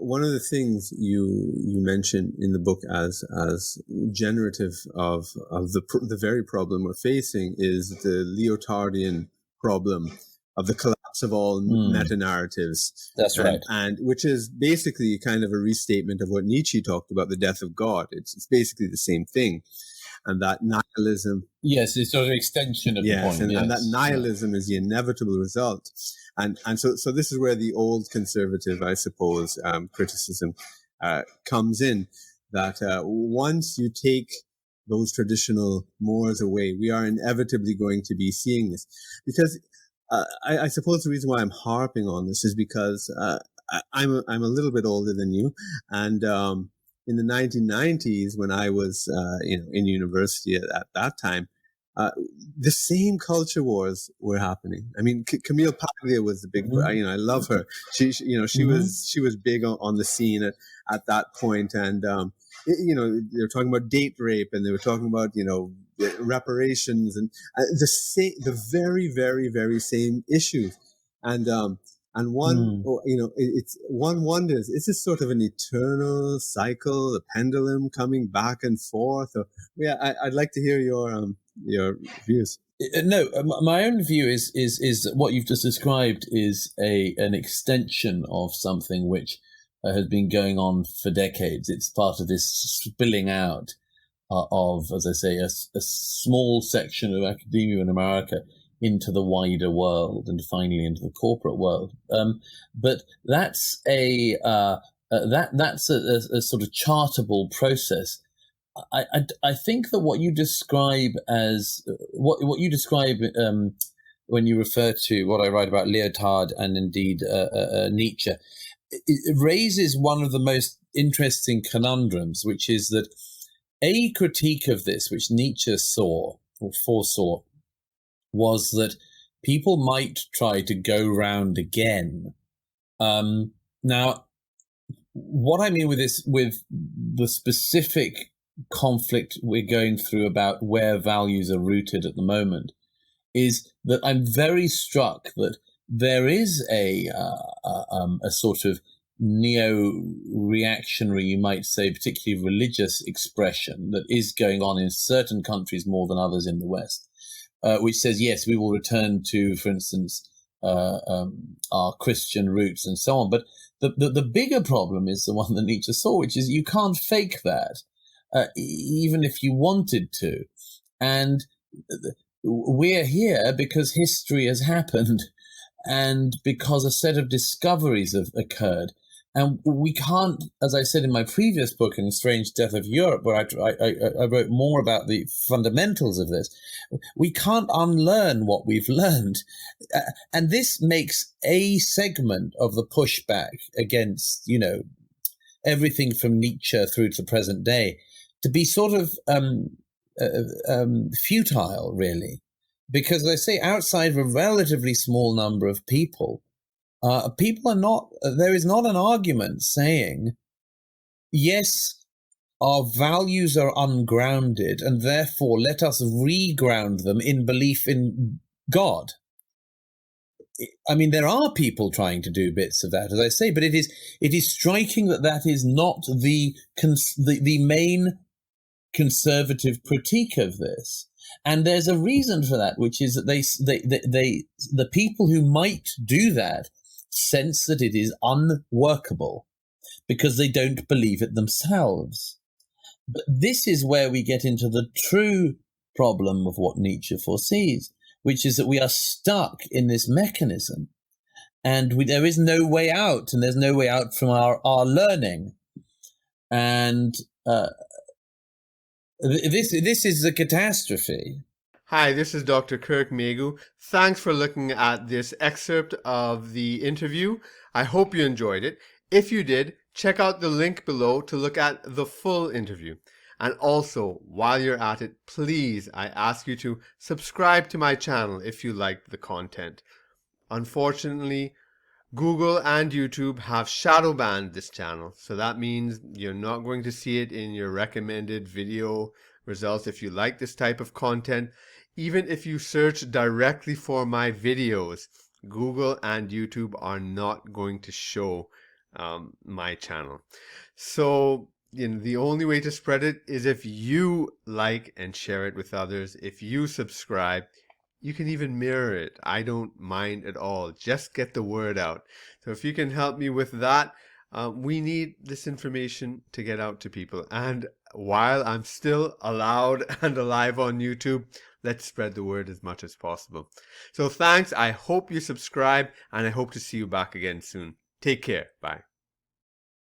one of the things you mention in the book as generative of the very problem we're facing is the Lyotardian problem of the collapse of all meta-narratives. That's right. And which is basically kind of a restatement of what Nietzsche talked about, the death of God. It's basically the same thing. And that nihilism... Yes, it's sort of an extension of the point. And that nihilism is the inevitable result. And so this is where the old conservative, I suppose, criticism comes in, that once you take those traditional mores away, we are inevitably going to be seeing this. Because I suppose the reason why I'm harping on this is because I'm a little bit older than you, and in the 1990s, when I was in university at that time, the same culture wars were happening. I mean, Camille Paglia was the big, I love her. She was big on the scene at that point, and they were talking about date rape, and they were talking about reparations, and the very, very, very same issues, and one one wonders, is this sort of an eternal cycle, a pendulum coming back and forth? Or, I'd like to hear your views. No, my own view is what you've just described is an extension of something which has been going on for decades. It's part of this spilling out of, as I say, a small section of academia in America into the wider world and finally into the corporate world. But that's a sort of chartable process. I think that what you describe as what you describe when you refer to what I write about Lyotard and indeed Nietzsche, it raises one of the most interesting conundrums, which is that a critique of this, which Nietzsche saw or foresaw, was that people might try to go round again. Now, what I mean with this, with the specific conflict we're going through about where values are rooted at the moment, is that I'm very struck that there is a sort of neo-reactionary, you might say, particularly religious expression that is going on in certain countries more than others in the West, which says, yes, we will return to, for instance, our Christian roots and so on. But the bigger problem is the one that Nietzsche saw, which is you can't fake that, even if you wanted to. And we're here because history has happened and because a set of discoveries have occurred. And we can't, as I said in my previous book, In the Strange Death of Europe, where I wrote more about the fundamentals of this, we can't unlearn what we've learned. And this makes a segment of the pushback against, everything from Nietzsche through to the present day to be sort of futile, really. Because, as I say, outside of a relatively small number of people, people are not, there is not an argument saying, yes, our values are ungrounded and therefore let us reground them in belief in God. I mean, there are people trying to do bits of that, as I say, but it is striking that is not the main conservative critique of this. And there's a reason for that, which is that the people who might do that sense that it is unworkable because they don't believe it themselves. But this is where we get into the true problem of what Nietzsche foresees, which is that we are stuck in this mechanism and there is no way out, and there's no way out from our learning. And this is the catastrophe. Hi, this is Dr. Kirk Megu. Thanks for looking at this excerpt of the interview. I hope you enjoyed it. If you did, check out the link below to look at the full interview. And also, while you're at it, please, I ask you to subscribe to my channel if you like the content. Unfortunately, Google and YouTube have shadow banned this channel, so that means you're not going to see it in your recommended video results if you like this type of content. Even if you search directly for my videos, Google and YouTube are not going to show my channel. So, the only way to spread it is if you like and share it with others. If you subscribe, you can even mirror it. I don't mind at all. Just get the word out. So if you can help me with that, we need this information to get out to people. And while I'm still allowed and alive on YouTube, let's spread the word as much as possible. So thanks. I hope you subscribe, and I hope to see you back again soon. Take care. Bye.